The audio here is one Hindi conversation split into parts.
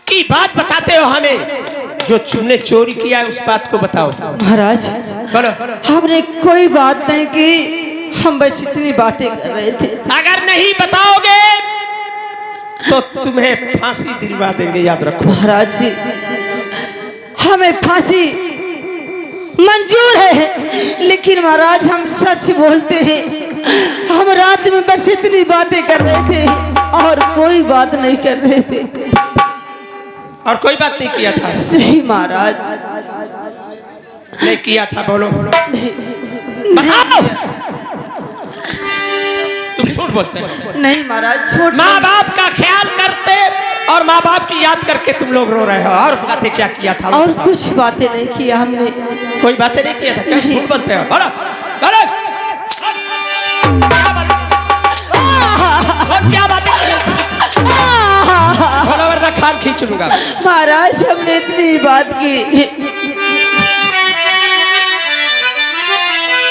की बात बताते हो हमें? जो तुमने चोरी किया है उस बात को बताओ। महाराज बोलो। हमने कोई बात नहीं की, हम बस इतनी बातें कर रहे थे। अगर नहीं बताओगे तो तुम्हें फांसी दिलवा देंगे, याद रखो। महाराज जी हमें फांसी मंजूर है, लेकिन महाराज हम सच बोलते हैं। हम रात में बस इतनी बातें कर रहे थे और कोई बात नहीं कर रहे थे। और कोई बात नहीं किया था? नहीं महाराज नहीं किया था। बोलो बोलो। नहीं, तुम झूठ बोलते हो। नहीं महाराज झूठ। माँ बाप का ख्याल करते और माँ बाप की याद करके तुम लोग रो रहे हो। और बातें क्या किया था? और कुछ बातें नहीं किया हमने। कोई बातें नहीं किया था? क्या झूठ बोलते हो? बोलो बोलो। और क्या बातें बोलो वरना खान खींच लूंगा। महाराज हमने इतनी बात की।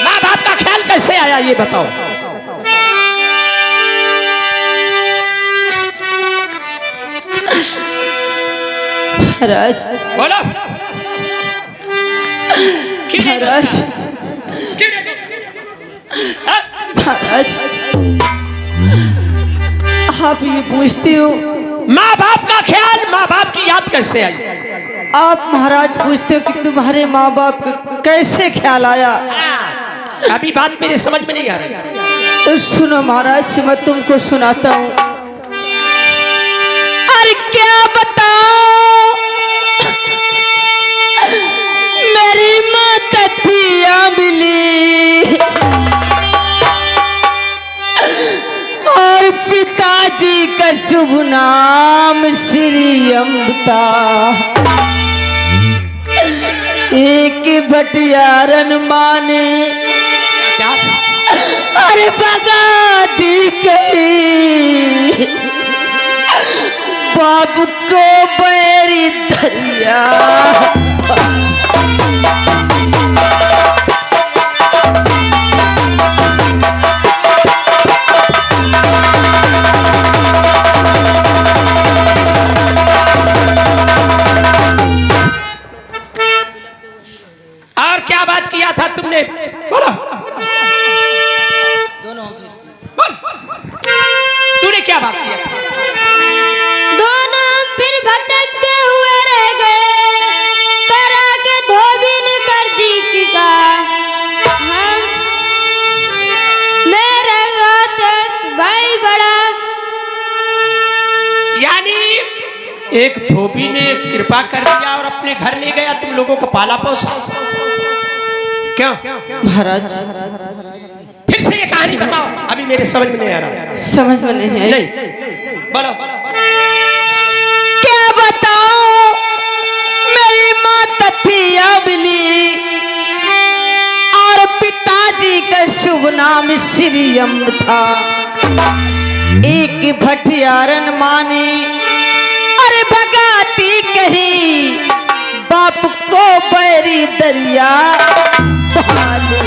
माँ बाप का ख्याल कैसे आया ये बताओ। महाराज बोलो। महाराज महाराज आप ये पूछते हो माँ बाप का ख्याल, माँ बाप की याद कैसे आई? आप महाराज पूछते हो कि तुम्हारे माँ बाप को कैसे ख्याल आया। अभी बात मेरे समझ में नहीं आ रही। तो सुनो महाराज मैं तुमको सुनाता हूँ। अरे क्या बताओ मेरी माँ तथिया मिली और पिताजी का शुभ नाम श्री अमृता। एक भटियारन माने क्या? अरे भगा दी गई बाबू को बैरी दरिया। और क्या बात किया था तुमने? बोलो। तूने क्या बात किया था? दोनों हम फिर भटकते हुए रह गए, करा के धोबी ने कर दी का। हम मेरा भाई बड़ा। यानी एक धोबी ने कृपा कर दिया और अपने घर ले गया, तुम लोगों को पाला पोसा। क्यों? महाराज फिर से ये कहानी बताओ, अभी मेरे समझ में नहीं आ रहा। समझ में नहीं आई। नहीं बोलो। क्या बताओ मेरी माँ तथिया मिली और पिताजी का शुभ नाम श्रीयम था। एक भटियारन माने अरे भगाती कही बाप को बैरी दरिया भाले।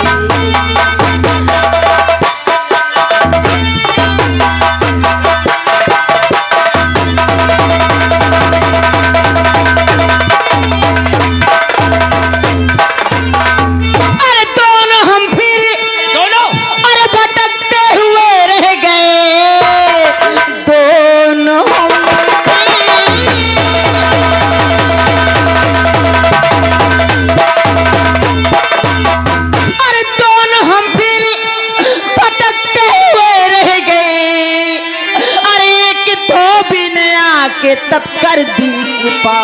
तब कर दी कृपा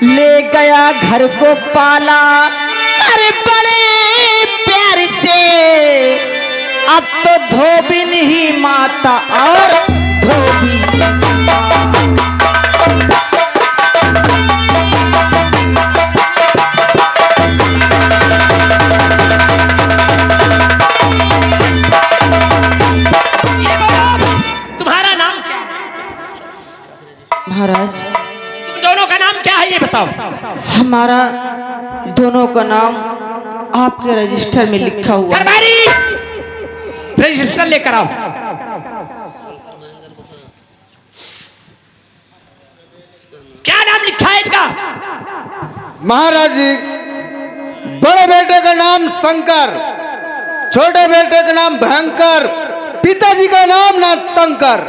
ले गया घर को पाला अरे बड़े प्यार से। अब तो धोबिन ही माता और धोबी महाराज। तुम दोनों का नाम क्या है ये बताओ। हमारा दोनों का नाम आपके रजिस्टर में लिखा हुआ है। रजिस्टर लेकर आओ। क्या नाम लिखा है इनका? महाराज जी, बड़े बेटे का नाम शंकर, छोटे बेटे का नाम भयंकर, पिताजी का नाम नाथंकर।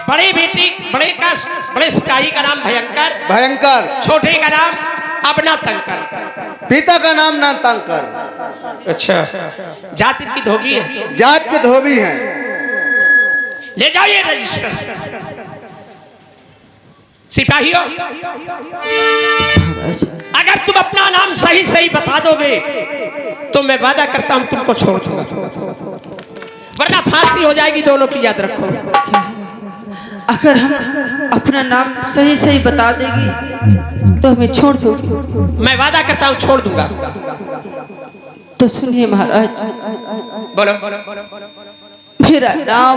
बड़े सिपाही का नाम भयंकर, छोटे का नाम अबनातंकर, पिता का नाम नाथंकर। अच्छा, जात इनकी धोबी है? जात के धोबी हैं। ले जाओ ये रजिस्टर। सिपाहियों, अगर तुम अपना नाम सही सही बता दोगे तो मैं वादा करता हूं तुमको छोड़ दूंगा, वरना फांसी हो जाएगी दोनों की, याद रखो। अगर हम अपना नाम सही सही बता देगी तो हमें छोड़ दोगी? मैं वादा करता हूं छोड़ दूंगा। तो सुनिए महाराज, बोलो। मेरा नाम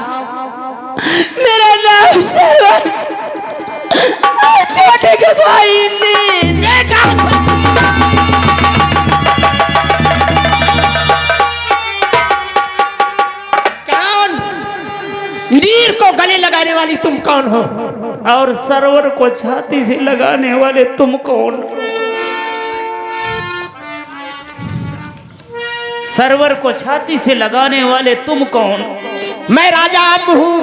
सरवर और छोटे के भाई नील। बेटा कौन? नीर को गले लगाने वाली तुम कौन हो? और सरवर को छाती से लगाने वाले तुम कौन? सरवर को छाती से लगाने वाले तुम कौन? मैं राजा अम्ब हूँ,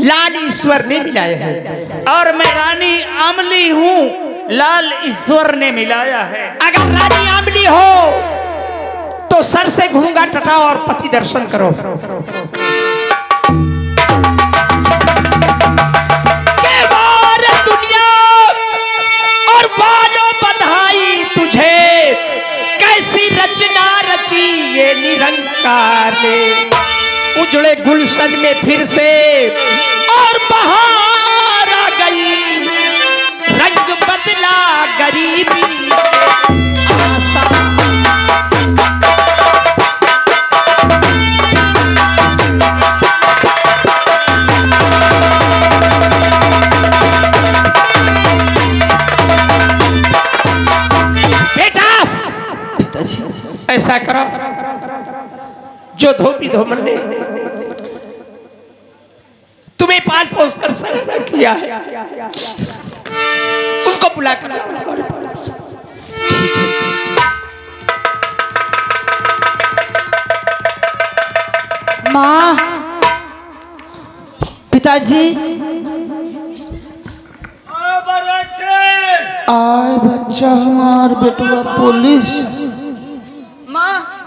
लाल ईश्वर ने मिलाया है। और मैं रानी अमली हूँ, लाल ईश्वर ने मिलाया है। अगर रानी अमली हो तो सर से घूंघट हटाओ और पति दर्शन करो। के बार दुनिया और बालो बधाई तुझे, कैसी रचना रची ये निरंकार ने। उजड़े गुलशन में फिर से और बहार आ गई, रंग बदला गरीबी आशा। बेटा, पिताजी, ऐसा करो, जो धोबी धोमन ने तुम्हें पाल पोस कर सजा किया है, उनको बुला कर लाओ हमारे पास। माँ, पिताजी, आए बच्चा, हमार बेटवा पुलिस।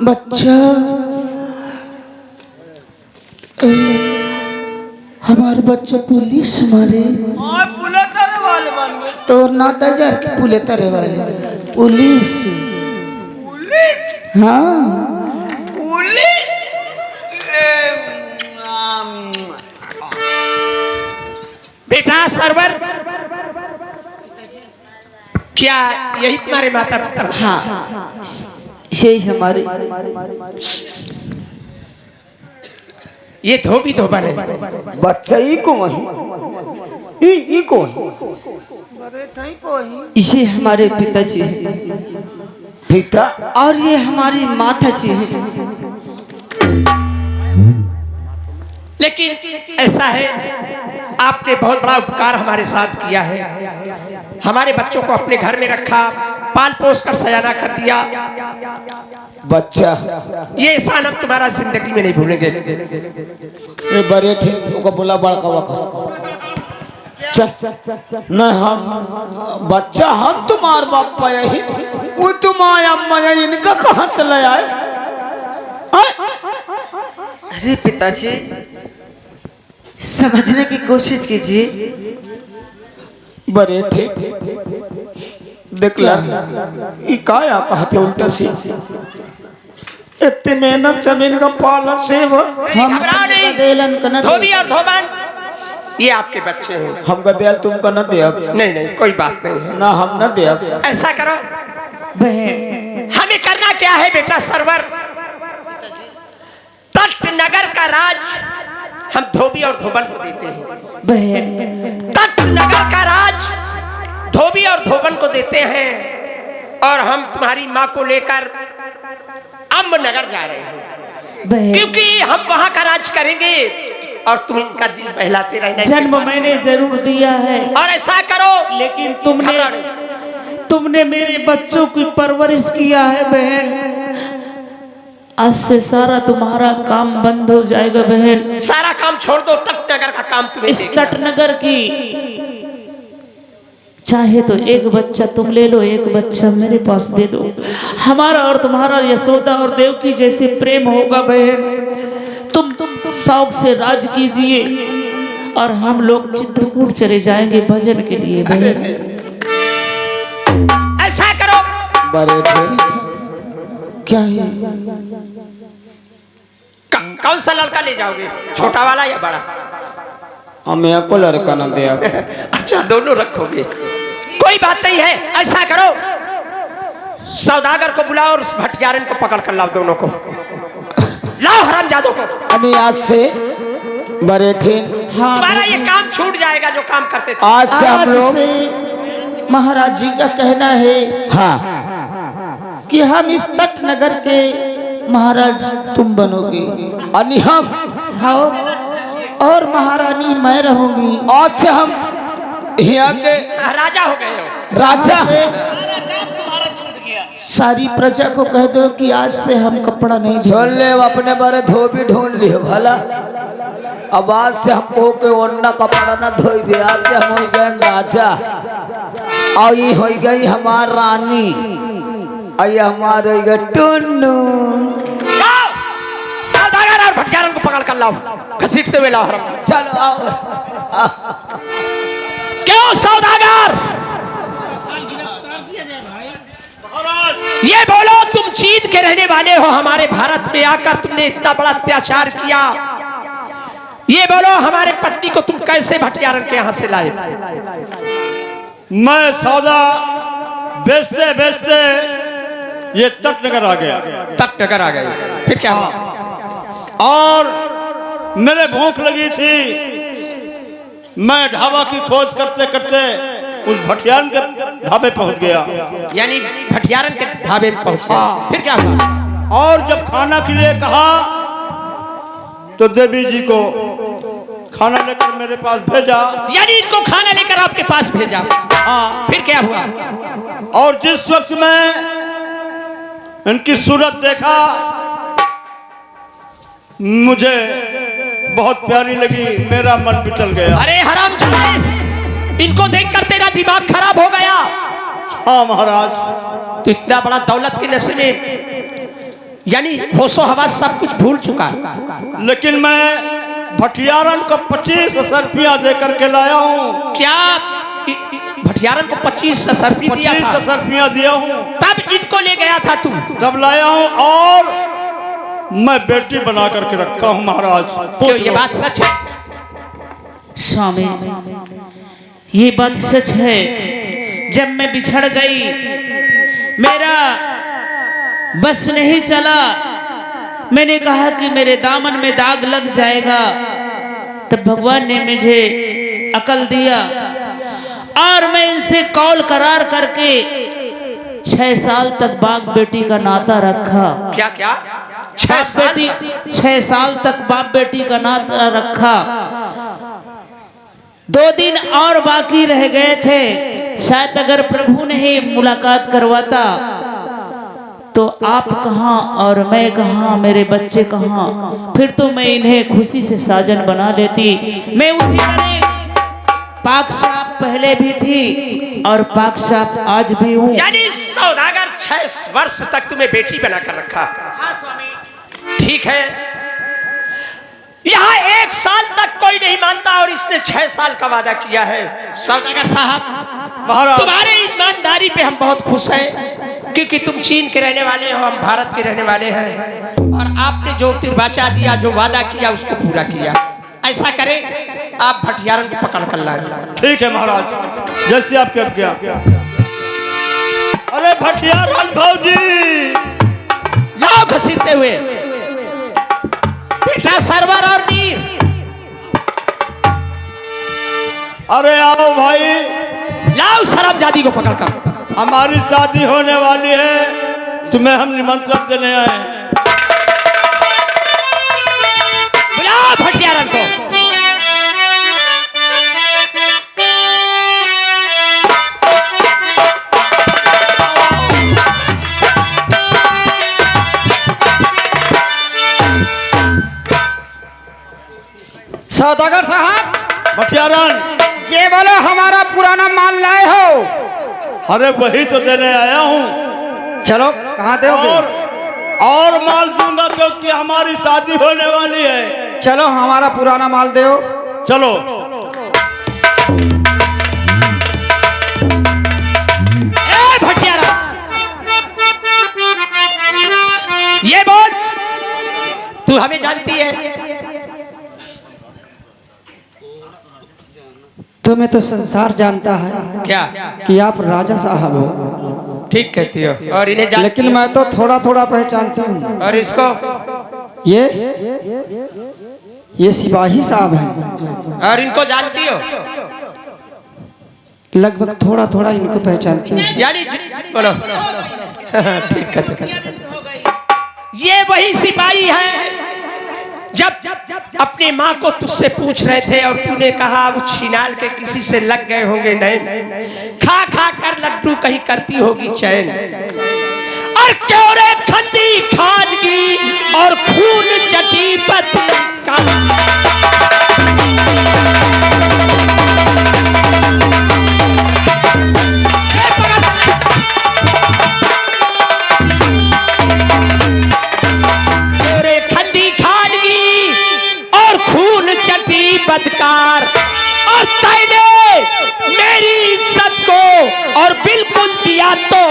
बच्चा, हमार बच्चा पुलिस मारे। तोर ना दजर के पुले तरे वाले पुलिस। हाँ, बेटा सरवर, क्या यही तुम्हारे माता पिता? हाँ, यही हमारे। ये धोबी धोबन है। बच्चा ई को ई को ये हमारे पिताजी हैं, पिता। और ये हमारी माता जी हैं। लेकिन ऐसा है, आपने बहुत बड़ा उपकार हमारे साथ किया है। हमारे बच्चों को अपने घर में रखा, पाल पोस कर सयाना कर दिया। बच्चा, ये एहसान हम तुम्हारा जिंदगी में नहीं भूलेंगे। ए बड़े ठीक को बोला बड़का वका न, हम बच्चा, हम तुम्हार बाप पाया ही, वो तुम्हारा अम्मा इनका कहाँ चला आए? अरे पिताजी, समझने की कोशिश कीजिए। बड़े ठीक देखला ई काया कहते उल्टा से इतने मेहनत जमीन का पाला से हम घबराओ नहीं। गदेलन कनत धोबी और धोबन ये आपके बच्चे हैं। हम गदेल तुमको न दे अब। नहीं, कोई बात नहीं है। ना हम न दे अब। ऐसा करो, हमें करना क्या है बेटा सरवर? तट नगर का राज हम धोबी और धोबन को देते हैं। तट नगर का राज धोबी और धोबन को देते हैं, और हम तुम्हारी माँ को लेकर अम्ब नगर जा रहे हैं, क्योंकि हम वहां का राज करेंगे और तुम इनका दिल बहलाते रहना। जन्म मैंने जरूर दिया है, और ऐसा करो, लेकिन तुमने मेरे बच्चों की परवरिश किया है बहन। आज से सारा तुम्हारा काम बंद हो जाएगा बहन। सारा काम छोड़ दो, तटनगर का काम तुम्हें इस देखना। तटनगर की चाहे तो एक बच्चा तुम ले लो, एक बच्चा मेरे पास दे दो। हमारा और तुम्हारा यशोदा और देवकी जैसे प्रेम होगा बहन। तुम शौक से राज कीजिए और हम लोग चित्रकूट चले जाएंगे भजन के लिए बहन। ऐसा करो, क्या है? कौन सा लड़का ले जाओगे, छोटा वाला या बड़ा? हमें को लड़का न दिया। अच्छा, दोनों रखोगे, कोई बात नहीं है। ऐसा करो, सौदागर को बुलाओ और उस भटियारन को पकड़ कर लाओ, दोनों को लाओ, हरामजादों को। अभी आज से बड़े थे, हाँ, तुम्हारा ये काम छूट जाएगा जो काम करते थे। आज से हम आज लोग से महाराज जी का कहना है हाँ कि हम इस तटनगर के महाराज तुम बनोगे, अनि हम हाँ, और महारानी मैं रहूंगी। आज से हम यहाँ के राजा हो गए हो। राजा। यहाँ से सारी प्रजा को कह दो कि आज से हम कपड़ा नहीं सुन धोएंगे। ले, अपने बारे धोबी ढूंढ लियो भला। अब आज से हमको के ओन्ना कपड़ा न धोई, आज से हम हो गए राजा और ये हो गई हमार रानी और ये हमारे हो गए टुन्नू। जाओ, सौदागर और भटियारन को पकड़ कर लाओ, घसीटते हुए लाओ। चलो आओ। क्यों सौदागर, ये बोलो, तुम चीन के रहने वाले हो, हमारे भारत में आकर तुमने इतना बड़ा अत्याचार किया। ये बोलो, हमारे पत्नी को तुम कैसे भटियारन के यहाँ से लाए? मैं सौदा बेचते बेचते ये तटनगर आ गया। तटनगर आ गए, फिर क्या हुआ? और मेरे भूख लगी थी, मैं ढाबा की खोज करते करते उस भटियारन के ढाबे पहुंच गया। यानी भटियारन के ढाबे में पहुंच गए, फिर क्या हुआ? और जब खाना के लिए कहा तो देवी जी को खाना लेकर मेरे पास भेजा। यानी इनको खाना लेकर आपके पास भेजा। हाँ, फिर क्या हुआ? और जिस वक्त मैं इनकी सूरत देखा मुझे बहुत प्यारी लगी, मेरा मन बिचल गया। अरे हरामजादे, इनको देखकर तेरा दिमाग खराब हो गया। हाँ महाराज, तो इतना बड़ा दौलत के नशे में, यानी होशो हवास सब कुछ भूल चुका। लेकिन मैं भटियारन को 25 रुपया देकर के लाया हूँ। क्या भटियारन को 25 रुपया दिया था? 25 रुपया दिया हूँ, तब इनको ले गया था तुम? तब लाया हूँ और मैं बेटी बना करके रखा हूँ महाराज। क्यों, ये बात सच है? स्वामी, ये बात सच है। जब मैं बिछड़ गई, मेरा बस नहीं चला, मैंने कहा कि मेरे दामन में दाग लग जाएगा। तब भगवान ने मुझे अकल दिया और मैं इनसे कौल करार करके 6 साल तक बाप बेटी का नाता रखा। क्या क्या? 6 साल? 6 साल तक बाप बेटी का नाता रखा। 2 दिन और बाकी रह गए थे, शायद अगर प्रभु ने ही मुलाकात करवाता तो आप कहाँ और मैं कहाँ, मेरे बच्चे कहाँ, फिर तो मैं इन्हें खुशी से साजन बना लेती। मैं उसी तरह पाक साफ पहले भी थी और पाक साफ आज भी हूँ। यानी सौदागर 6 वर्ष तक तुम्हें बेटी बनाकर रखा? हाँ स्वामी। ठीक है, यहाँ 1 साल तक कोई नहीं मानता और इसने 6 साल का वादा किया है। सौदागर साहब महाराज, तुम्हारे ईमानदारी पे हम बहुत खुश हैं, क्योंकि तुम चीन के रहने वाले हो, हम भारत के रहने वाले हैं, और आपने जो तिरबाचा दिया, जो वादा किया, उसको पूरा किया। ऐसा करें, आप भटियारन को पकड़ कर लाए। ठीक है महाराज, जैसे आपकी आज्ञा। अरे भटियारन भौजी, लाओ घसीटते हुए बेटा सरवर और नीर। अरे आओ भाई, लाओ शराबजादी को पकड़कर। हमारी शादी होने वाली है, तुम्हें हम निमंत्रण देने आए। बुलाओ भटियारन को। सौदागर साहब, भटियारन, ये बोलो हमारा पुराना माल लाए हो? अरे वही तो देने आया हूँ। चलो, कहाँ दोगे? और माल दूंगा क्योंकि हमारी शादी होने वाली है। चलो हमारा पुराना माल दो। चलो। ए भटियारा, ये बोल, तू हमें जानती है? तुम्हें तो संसार जानता है क्या? कि आप राजा साहब हो। ठीक कहती हो। और इन्हें जानती लेकिन हो? मैं तो थोड़ा थोड़ा पहचानती हूँ। और इसको? ये सिपाही साहब हैं। और इनको जानती हो? लगभग थोड़ा थोड़ा इनको पहचानती हूँ। यानी बोलो। ठीक कहते। ये वही सिपाही है जब अपनी माँ को तुझसे पूछ रहे थे और तूने कहा वो छिनाल के किसी से लग गए होंगे। नहीं, खा खा कर लड्डू कहीं करती होगी चैन। और क्यों रे खंडी खानगी और खून चटी पति का। बदकार और तैने मेरी इज्जत को और बिल्कुल दिया तो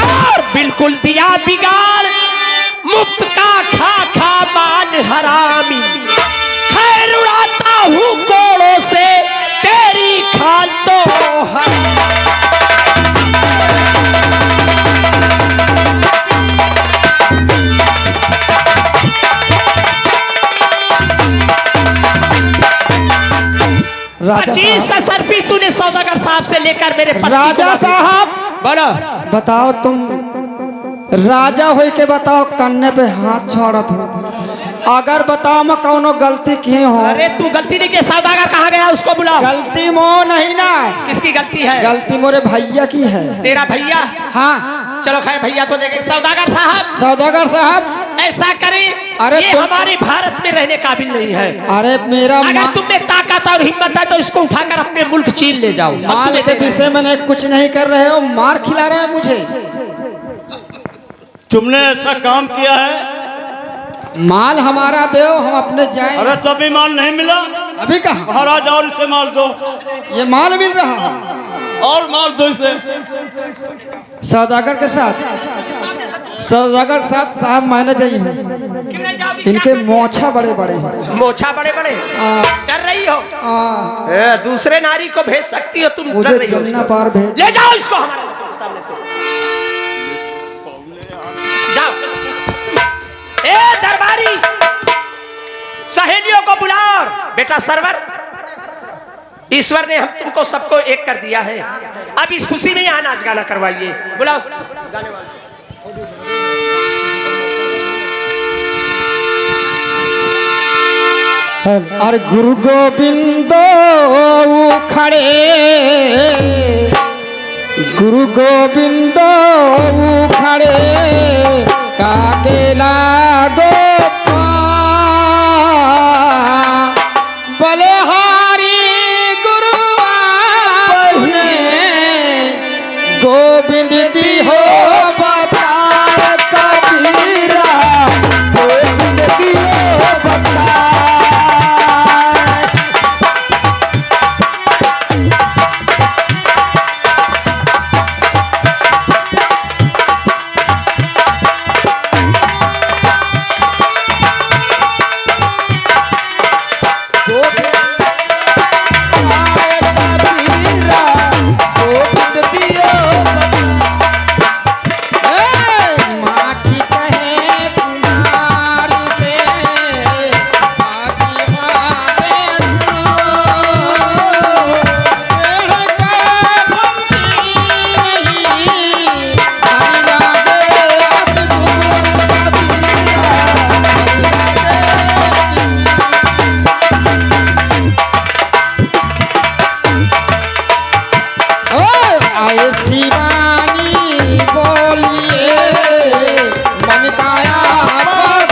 और बिल्कुल दिया बिगाड़। मुफ्त का खा खा मान हरामी, खैर उड़ाता हूँ कोड़ों से तेरी खाल तो पच्चीस सरफी तूने सौदागर साहब से लेकर मेरे राजा साहब, बोलो। बताओ तुम राजा हो के बताओ, कन्ने पे हाथ छोड़त हो। अगर बताओ मैं कौनो गलती किए हो? अरे तू गलती नहीं की। सौदागर कहाँ गया? उसको बुलाओ। गलती मो नहीं ना। किसकी गलती है? गलती मोरे भैया की है। तेरा भैया? हाँ। चलो खैर भैया को देखें। सौदागर साहब, सौदागर साहब, ऐसा करें, अरे ये हमारे भारत में रहने काबिल नहीं है। अरे मेरा अगर तुम में ताकत और हिम्मत है तो इसको उठाकर अपने मुल्क चीन ले जाओ। माल के विषय में कुछ नहीं कर रहे हो, मार खिला रहे हो मुझे। तुमने ऐसा काम किया है? माल हमारा दो, हम अपने जाएं। अरे तभी माल नहीं मिला? अभी कहा? महाराज और इसे माल दो। ये माल मिल रहा है और माल दो इसे। सौदागर के साथ, सौदागर के साथ साहब मायने चाहिए। इनके मोछा बड़े बड़े हैं। मोछा बड़े बड़े? डर रही हो? दूसरे नारी को भेज सकती हो तुम? मुझे जमुना पार भेज। ले जाओ इसको हमारे सामने से। जाओ। ए दरबारी, सहेलियों को बुलाओ। बेटा सरवर, ईश्वर ने हम तुमको सबको एक कर दिया है। अब इस खुशी में यहाँ नाच गाना करवाइए। बुलाओ गाने वाले। और गुरु गोविंद खड़े, गुरु गोविंद खड़े, काके लागो बलहारी गुरु गोविंद दी हो बता कबीरा, गोविंद दी हो बता। शिवानी बोलिए मन काया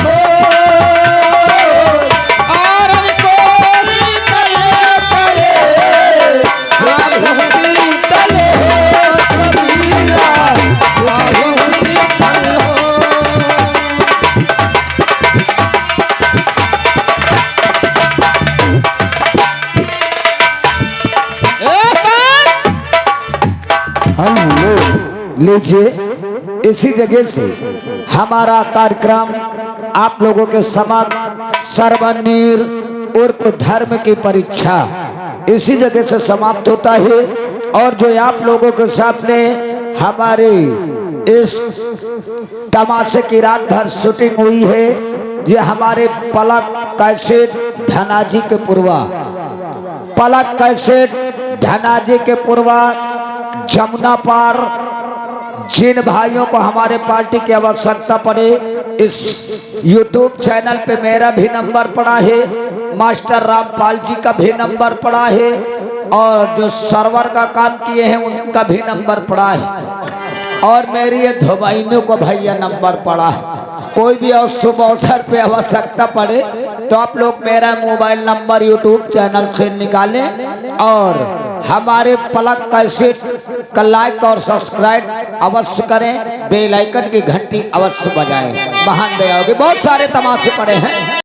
को और को शीतल पड़े राहु शीतल हो कबीरा राहु शीतल हो। हम लोग लीजिए इसी जगह से हमारा कार्यक्रम आप लोगों के समक्ष सर्वनीर उर्फ धर्म की परीक्षा इसी जगह से समाप्त होता है। और जो आप लोगों के सामने हमारे इस तमाशे की रात भर शूटिंग हुई है, ये हमारे पलक कैसेट धनाजी के पूर्वा, पलक कैसेट धनाजी के पूर्वा जमुना पार। जिन भाइयों को हमारे पार्टी की आवश्यकता पड़े, इस YouTube चैनल पे मेरा भी नंबर पड़ा है, मास्टर रामपाल जी का भी नंबर पड़ा है, और जो सर्वर का काम किए हैं उनका भी नंबर पड़ा है, और मेरी ये धोबाइनों को भैया नंबर पड़ा है। कोई भी शुभ अवसर पे आवश्यकता पड़े तो आप लोग मेरा मोबाइल नंबर YouTube चैनल से निकालें और हमारे पलक कैसेट का लाइक और सब्सक्राइब अवश्य करें, बेल आइकन की घंटी अवश्य बजाएं। महान दया होगी। बहुत सारे तमाशे पड़े हैं।